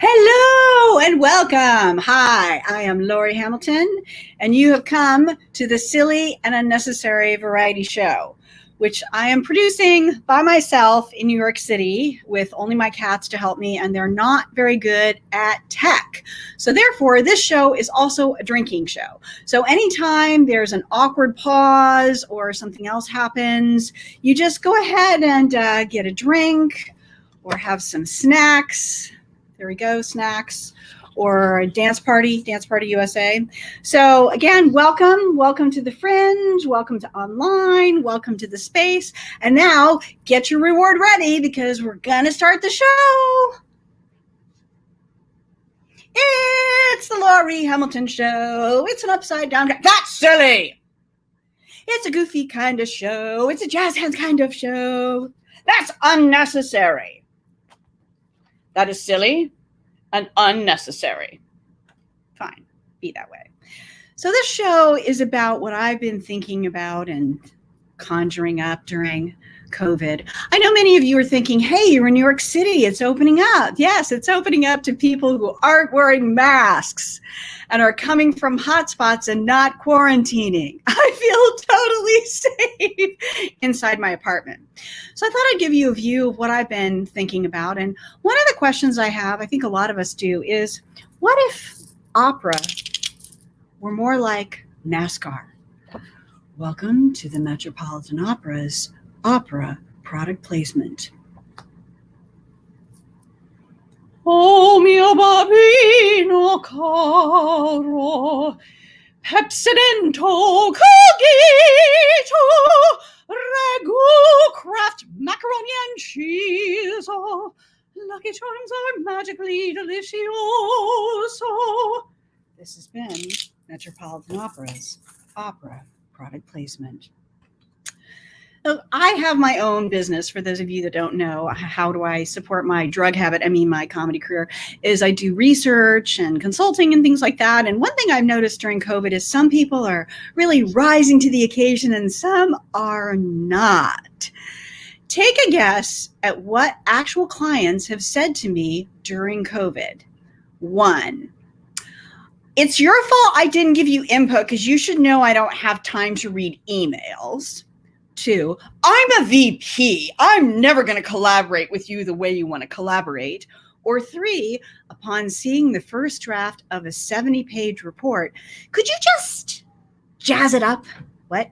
Hello and welcome. Hi, I am Lori Hamilton, and you have come to the Silly and Unnecessary Variety Show, which I am producing by myself in New York City with only my cats to help me, and they're not very good at tech. So therefore, this show is also a drinking show. So anytime there's an awkward pause or something else happens, you just go ahead and get a drink or have some snacks. There we go, snacks, or Dance Party USA. So again, welcome to the Fringe, welcome to online, welcome to the space. And now get your reward ready because we're gonna start the show. It's the Lori Hamilton Show. It's an upside down, that's silly. It's a goofy kind of show. It's a jazz hands kind of show. That's unnecessary. That is silly and unnecessary. Fine, be that way. So this show is about what I've been thinking about and conjuring up during COVID. I know many of you are thinking, hey, you're in New York City, it's opening up. Yes, it's opening up to people who aren't wearing masks and are coming from hotspots and not quarantining. I feel totally safe inside my apartment. So I thought I'd give you a view of what I've been thinking about. And one of the questions I have, I think a lot of us do, is what if opera were more like NASCAR? Welcome to the Metropolitan Opera's opera product placement. Oh mio bambino caro, pepsidento cogito, ragu craft macaroni and cheese. Oh, Lucky Charms are magically delicioso. This has been Metropolitan Opera's opera product placement. I have my own business. For those of you that don't know, how do I support my drug habit? My comedy career is I do research and consulting and things like that. And one thing I've noticed during COVID is some people are really rising to the occasion and some are not. Take a guess at what actual clients have said to me during COVID. 1, it's your fault I didn't give you input because you should know I don't have time to read emails. 2, I'm a VP. I'm never going to collaborate with you the way you want to collaborate. Or 3, upon seeing the first draft of a 70-page report, could you just jazz it up? What?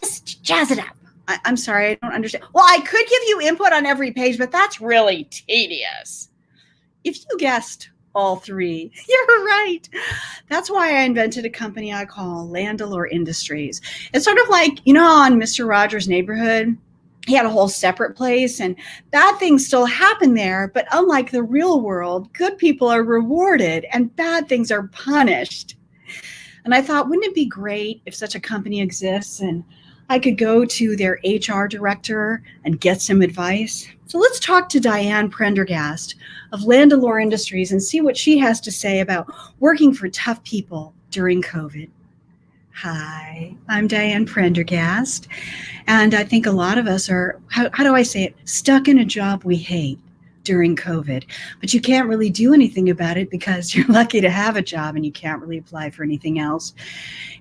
Just jazz it up. I'm sorry, I don't understand. Well, I could give you input on every page, but that's really tedious. If you guessed all 3, you're right. That's why I invented a company I call Landlord Industries. It's sort of like, on Mr. Rogers' Neighborhood, he had a whole separate place and bad things still happen there. But unlike the real world, good people are rewarded and bad things are punished. And I thought, wouldn't it be great if such a company exists and I could go to their HR director and get some advice? So let's talk to Diane Prendergast of Landlord Industries and see what she has to say about working for tough people during COVID. Hi, I'm Diane Prendergast, and I think a lot of us are, how do I say it, stuck in a job we hate during COVID, but you can't really do anything about it because you're lucky to have a job and you can't really apply for anything else.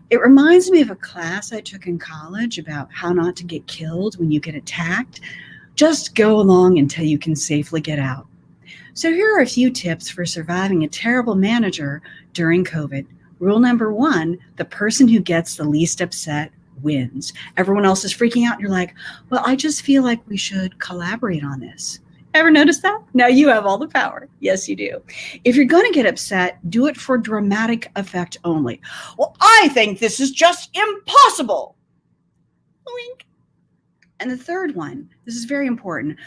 It reminds me of a class I took in college about how not to get killed when you get attacked. Just go along until you can safely get out. So here are a few tips for surviving a terrible manager during COVID. Rule number 1, the person who gets the least upset wins. Everyone else is freaking out and you're like, well, I just feel like we should collaborate on this. Ever notice that? Now you have all the power. Yes, you do. If you're going to get upset, do it for dramatic effect only. Well, I think this is just impossible. Wink. And the third one, this is very important.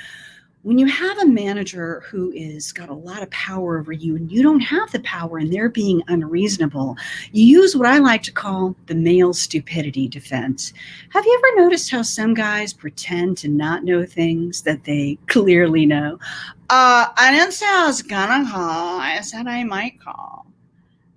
When you have a manager who is got a lot of power over you and you don't have the power and they're being unreasonable, you use what I like to call the male stupidity defense. Have you ever noticed how some guys pretend to not know things that they clearly know? I didn't say I was gonna call. I said I might call.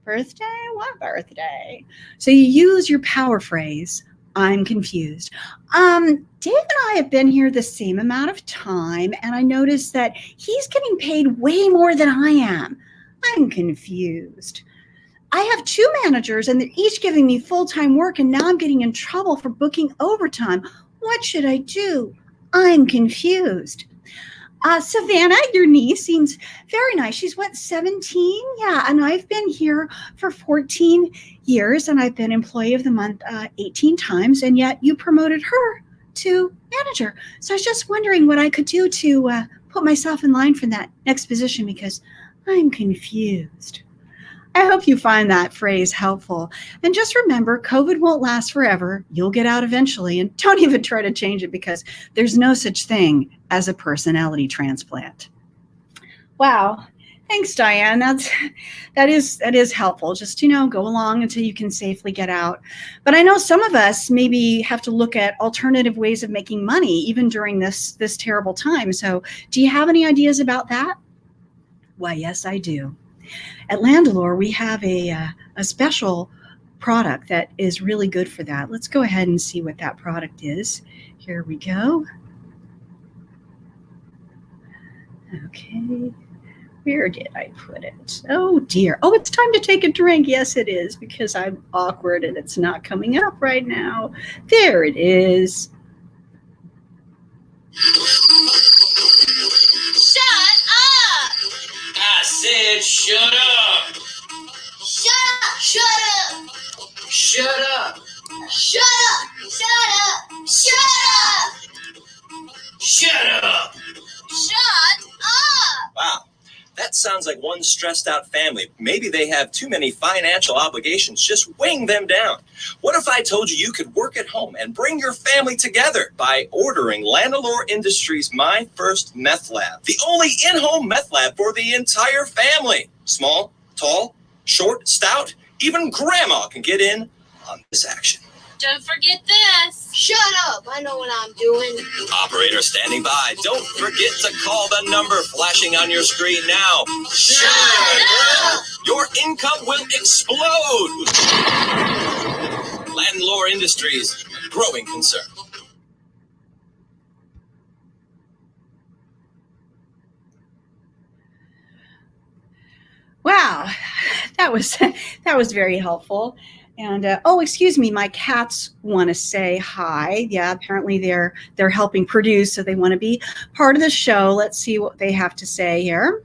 Birthday? What birthday? So you use your power phrase, I'm confused. Dave and I have been here the same amount of time, and I noticed that he's getting paid way more than I am. I'm confused. I have two managers, and they're each giving me full-time work, and now I'm getting in trouble for booking overtime. What should I do? I'm confused. Savannah, your niece, seems very nice. She's what, 17? Yeah, and I've been here for 14 years, and I've been Employee of the Month 18 times, and yet you promoted her to manager. So I was just wondering what I could do to put myself in line for that next position, because I'm confused. I hope you find that phrase helpful. And just remember, COVID won't last forever. You'll get out eventually. And don't even try to change it, because there's no such thing as a personality transplant. Wow. Thanks, Diane. That is helpful. Just, go along until you can safely get out. But I know some of us maybe have to look at alternative ways of making money, even during this terrible time. So do you have any ideas about that? Why, yes, I do. At Landlord, we have a special product that is really good for that. Let's go ahead and see what that product is. Here we go. Okay, where did I put it? Oh dear. Oh, it's time to take a drink. Yes, it is, because I'm awkward and it's not coming up right now. There it is. Shut up! I said shut up! Shut up! Shut up! Shut up! Shut up! Shut up! Shut up! Shut up! Shut up! Wow, that sounds like one stressed out family. Maybe they have too many financial obligations just weighing them down. What if I told you you could work at home and bring your family together by ordering Landlord Industries' My First Meth Lab, the only in-home meth lab for the entire family. Small, tall, short, stout, even grandma can get in on this action. Don't forget this. Shut up! I know what I'm doing. Operator standing by. Don't forget to call the number flashing on your screen now. Shut up! Your income will explode. Landlord Industries, a growing concern. Wow, that was very helpful. And excuse me, my cats want to say hi. Yeah, apparently they're helping produce, so they want to be part of the show. Let's see what they have to say here.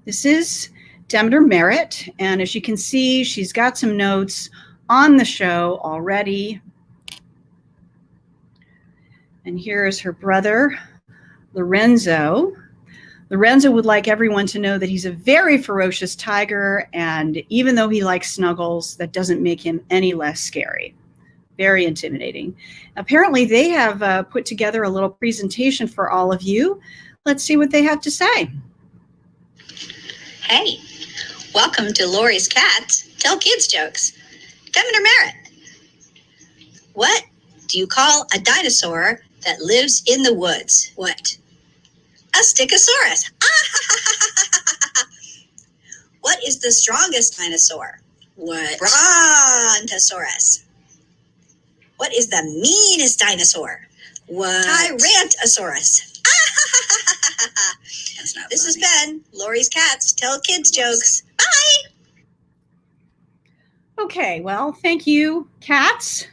This is Demeter Merritt, and as you can see, she's got some notes on the show already. And here's her brother, Lorenzo. Lorenzo would like everyone to know that he's a very ferocious tiger, and even though he likes snuggles, that doesn't make him any less scary. Very intimidating. Apparently, they have put together a little presentation for all of you. Let's see what they have to say. Hey, welcome to Lori's Cats Tell Kids Jokes. Demeter Merritt. What do you call a dinosaur that lives in the woods? What? A Stickosaurus. What is the strongest dinosaur? What? Brontosaurus. What is the meanest dinosaur? What? Tyrantosaurus. That's not This funny. has been Lori's Cats Tell Kids Jokes. Bye. Okay, well, thank you, cats.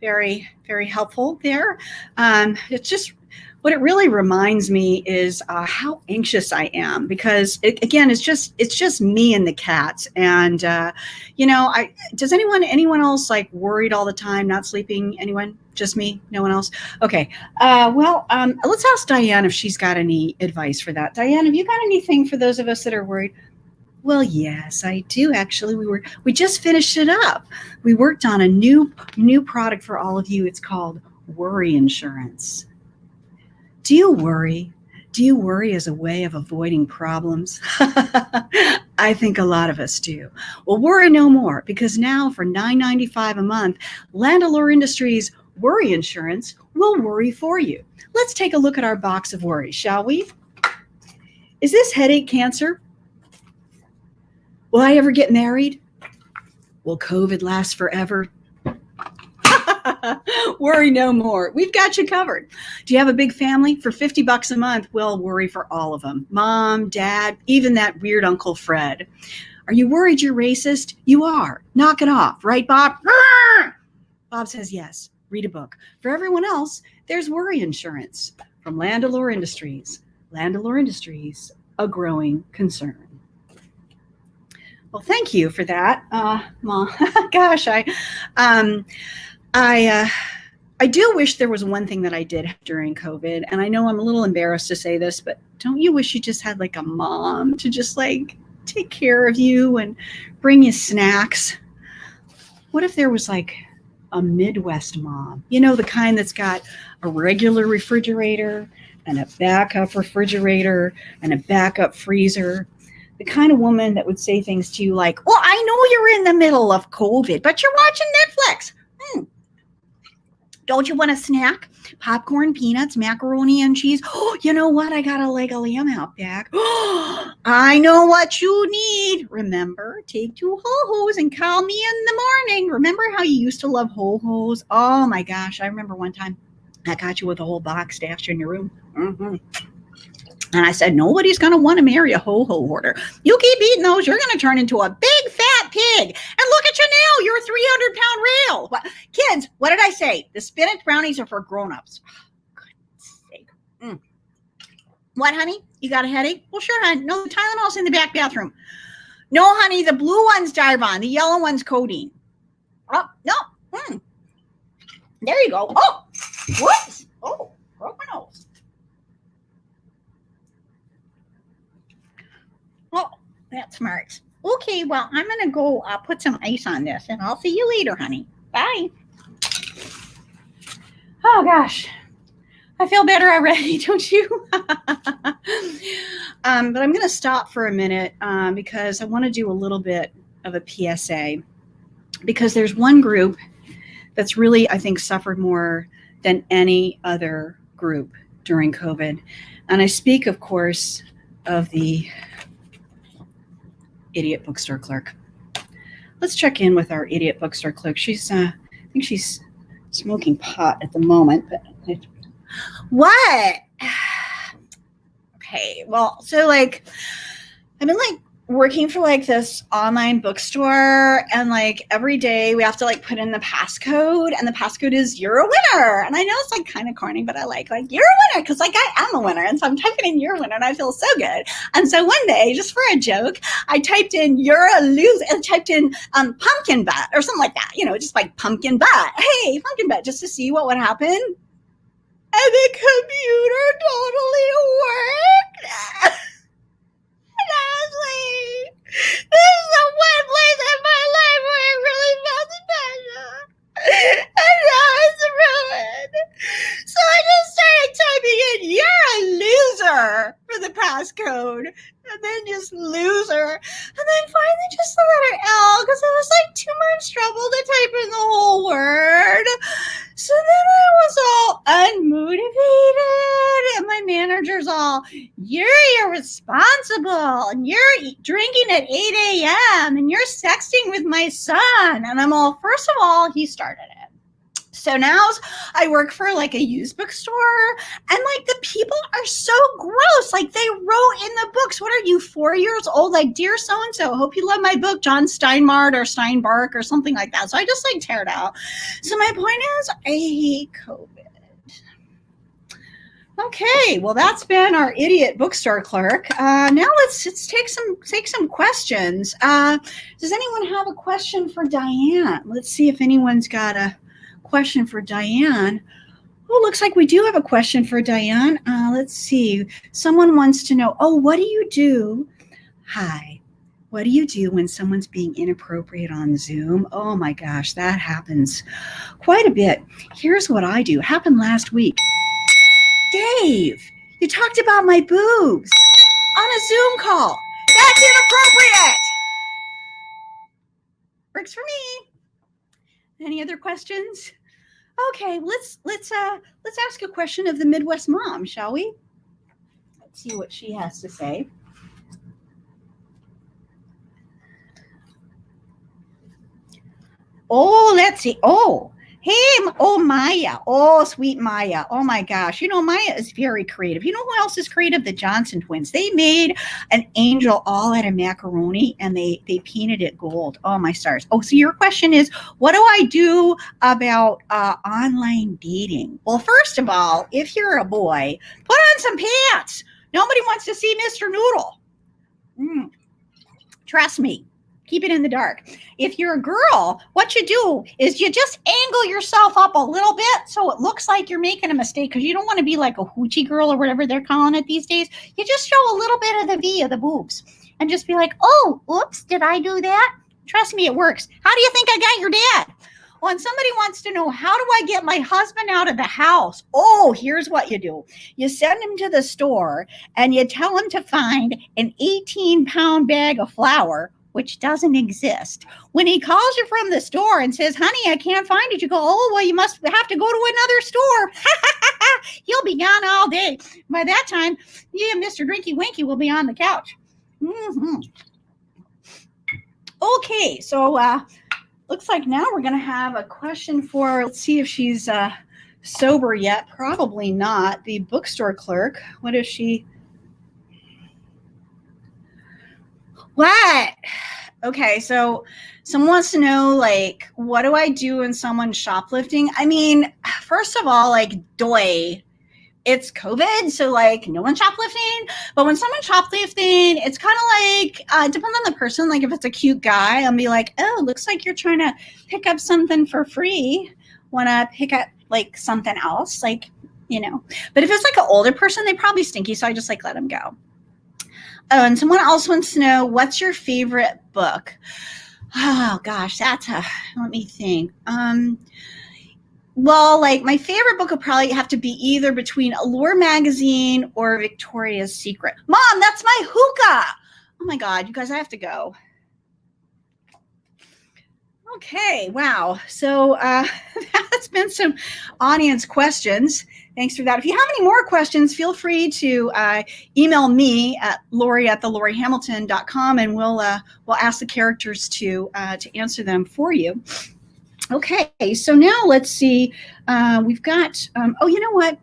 Very, very helpful there. It's just what it really reminds me is how anxious I am, because it's just me and the cats. And does anyone else like worried all the time, not sleeping? Anyone? Just me? No one else? Okay. Let's ask Diane if she's got any advice for that. Diane, have you got anything for those of us that are worried? Well, yes, I do. Actually, we just finished it up. We worked on a new product for all of you. It's called Worry Insurance. Do you worry? Do you worry as a way of avoiding problems? I think a lot of us do. Well, worry no more, because now for $9.95 a month, Landlord Industries Worry Insurance will worry for you. Let's take a look at our box of worries, shall we? Is this headache cancer? Will I ever get married? Will COVID last forever? Worry no more. We've got you covered. Do you have a big family? For $50 a month, we'll worry for all of them. Mom, dad, even that weird Uncle Fred. Are you worried you're racist? You are. Knock it off. Right, Bob? Bob says yes. Read a book. For everyone else, there's worry insurance from Landlord Industries. Landlord Industries, a growing concern. Well, thank you for that, Mom. Gosh, I do wish there was one thing that I did during COVID, and I know I'm a little embarrassed to say this, but don't you wish you just had like a mom to just like take care of you and bring you snacks? What if there was like a Midwest mom? You know, the kind that's got a regular refrigerator and a backup refrigerator and a backup freezer. The kind of woman that would say things to you like, well, I know you're in the middle of COVID, but you're watching Netflix. Don't you want a snack? Popcorn, peanuts, macaroni and cheese. Oh, you know what? I got a leg of lamb out back. Oh, I know what you need. Remember, take 2 ho-hos and call me in the morning. Remember how you used to love ho-hos? Oh my gosh. I remember one time I got you with a whole box stashed in your room. And I said, nobody's going to want to marry a ho-ho hoarder. You keep eating those, you're going to turn into a big fat pig. And look at you now, you're a 300-pound rail. What? Kids, what did I say? The spinach brownies are for grown-ups. Oh, goodness sake. What, honey? You got a headache? Well, sure, honey. No, the Tylenol's in the back bathroom. No, honey, the blue one's Darvon. The yellow one's codeine. Oh, no. There you go. Oh, whoops. Oh, broke my nose. Oh, that's smart. Okay, well, I'm going to go put some ice on this, and I'll see you later, honey. Bye. Oh, gosh. I feel better already, don't you? But I'm going to stop for a minute because I want to do a little bit of a PSA, because there's one group that's really, I think, suffered more than any other group during COVID. And I speak, of course, of the idiot bookstore clerk. Let's check in with our idiot bookstore clerk. She's, I think she's smoking pot at the moment. But what? Okay, well, so like, I've been like working for like this online bookstore, and like every day we have to like put in the passcode, and the passcode is "you're a winner." And I know it's like kind of corny, but I like "you're a winner" because like I am a winner, and so I'm typing in "you're a winner" and I feel so good. And so one day, just for a joke, I typed in "you're a loser" and typed in pumpkin butt or something like that, you know, just like pumpkin butt. Hey, pumpkin butt, just to see what would happen. And the computer totally worked. And I was like, this is the one place in my life where I really felt special. And now it's ruined. So I just started typing in "you're a loser" for the passcode. And then just "loser." And then finally just the letter L, because it was like too much trouble to type in the whole word. So then I was all unmotivated, and my manager's all, "you're irresponsible, and you're drinking at 8 a.m., and you're sexting with my son." And I'm all, first of all, he started it. So now I work for like a used bookstore, and like the people are so gross. Like they wrote in the books, what are you, 4 years old? Like, "dear so-and-so, hope you love my book, John Steinmart or Steinbark," or something like that. So I just like tear it out. So my point is, I hate COVID. Okay, well, that's been our idiot bookstore clerk. Now let's take some questions. Does anyone have a question for Diane? Let's see if anyone's got a question for Diane. Oh, looks like we do have a question for Diane. Let's see. Someone wants to know, what do you do? Hi. What do you do when someone's being inappropriate on Zoom? Oh my gosh, that happens quite a bit. Here's what I do. Happened last week. Dave, you talked about my boobs on a Zoom call. That's inappropriate. Works for me. Any other questions? Okay, let's ask a question of the Midwest Mom, shall we? Let's see what she has to say. Oh, let's see. Oh, hey, Maya. Oh, sweet Maya. Oh my gosh. Maya is very creative. You know who else is creative? The Johnson twins. They made an angel all out of macaroni and they painted it gold. Oh, my stars. Oh, so your question is, what do I do about online dating? Well, first of all, if you're a boy, put on some pants. Nobody wants to see Mr. Noodle. Trust me. Keep it in the dark. If you're a girl, what you do is you just angle yourself up a little bit so it looks like you're making a mistake, because you don't want to be like a hoochie girl or whatever they're calling it these days. You just show a little bit of the V of the boobs and just be like, oh, oops, did I do that? Trust me, it works. How do you think I got your dad? Oh, and somebody wants to know, how do I get my husband out of the house? Oh, here's what you do. You send him to the store and you tell him to find an 18-pound bag of flour, which doesn't exist. When he calls you from the store and says, honey, I can't find it, you go, oh, well, you must have to go to another store. He'll be gone all day. By that time, you and Mr. Drinky Winky will be on the couch. Okay, so looks like now we're going to have a question for, let's see if she's sober yet. Probably not. The bookstore clerk. What is she? What? Okay, so someone wants to know, like, what do I do when someone's shoplifting? I mean, first of all, like, it's COVID, so, like, no one's shoplifting. But when someone's shoplifting, it's kind of like, it depends on the person. Like, if it's a cute guy, I'll be like, oh, looks like you're trying to pick up something for free. Want to pick up, like, something else? Like, But if it's, like, an older person, they probably stinky, so I just, like, let them go. Oh, and someone else wants to know, what's your favorite book? Oh, gosh, let me think. Well, like, my favorite book would probably have to be either between Allure Magazine or Victoria's Secret. Mom, that's my hookah. Oh, my God, you guys, I have to go. Okay, wow. So that's been some audience questions. Thanks for that. If you have any more questions, feel free to email me at Lori@thelorihamilton.com, and we'll ask the characters to answer them for you. Okay, so now let's see. We've got, you know what?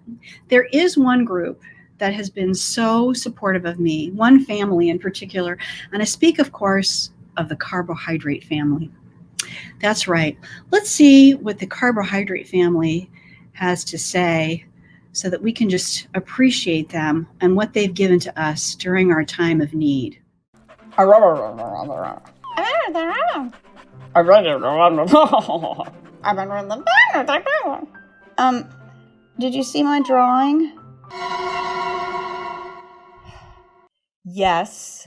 There is one group that has been so supportive of me, one family in particular, and I speak, of course, of the carbohydrate family. That's right. Let's see what the carbohydrate family has to say so that we can just appreciate them and what they've given to us during our time of need. Did you see my drawing? Yes.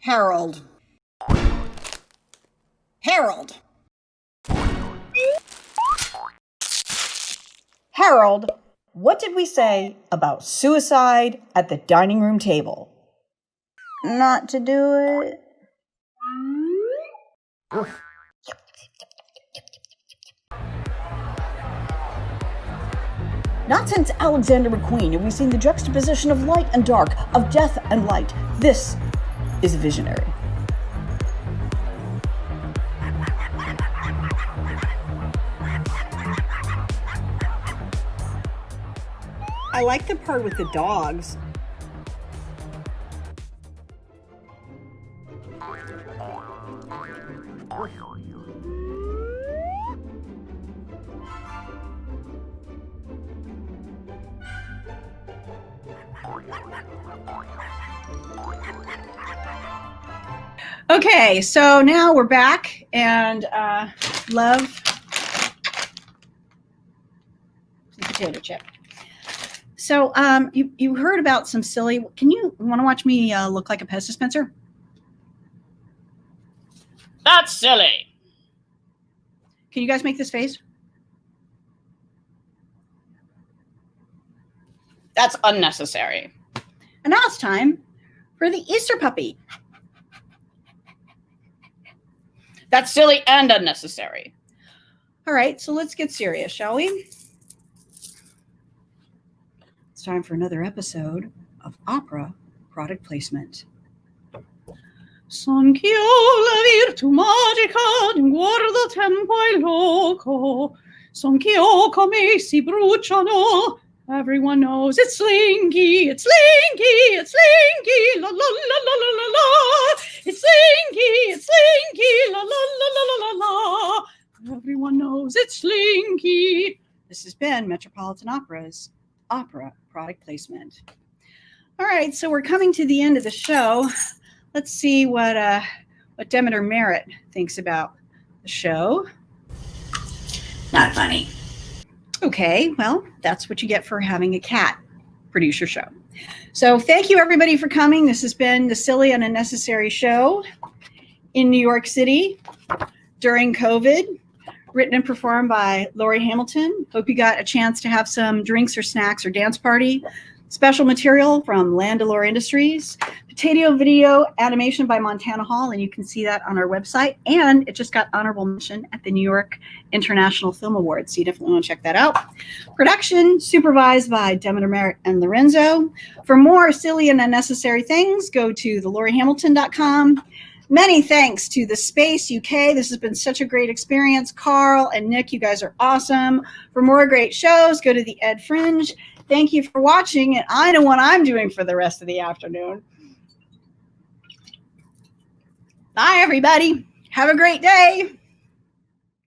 Harold. Harold, what did we say about suicide at the dining room table? Not to do it. Not since Alexander McQueen have we seen the juxtaposition of light and dark, of death and light. This is visionary. I like the part with the dogs. Okay, so now we're back, and love potato chip. So you heard about some silly. You want to watch me look like a pest dispenser? That's silly. Can you guys make this face? That's unnecessary. And now it's time for the Easter puppy. That's silly and unnecessary. All right, so let's get serious, shall we? It's time for another episode of Opera product placement. S'anch'io la virtù magica di un guardo tempo e loco. S'anch'io come si bruciano. Everyone knows it's Slinky, it's Slinky, it's Slinky, la la la la la la la. It's Slinky, it's Slinky, la la la la la la la. Everyone knows it's Slinky. This has been Metropolitan Opera's opera product placement. All right, so we're coming to the end of the show. Let's see what Demeter Merritt thinks about the show. Not funny. Okay, well, that's what you get for having a cat produce your show. So thank you, everybody, for coming. This has been the Silly and Unnecessary Show in New York City during COVID, written and performed by Laurie Hamilton. Hope you got a chance to have some drinks or snacks or dance party. Special material from Landlord Industries. Potato video animation by Montana Hall, and you can see that on our website. And it just got honorable mention at the New York International Film Awards, so you definitely want to check that out. Production supervised by Demeter Merritt and Lorenzo. For more silly and unnecessary things, go to thelorihamilton.com. Many thanks to theSpaceUK. This has been such a great experience. Carl and Nick, you guys are awesome. For more great shows, go to the Ed Fringe. Thank you for watching, and I know what I'm doing for the rest of the afternoon. Bye, everybody. Have a great day.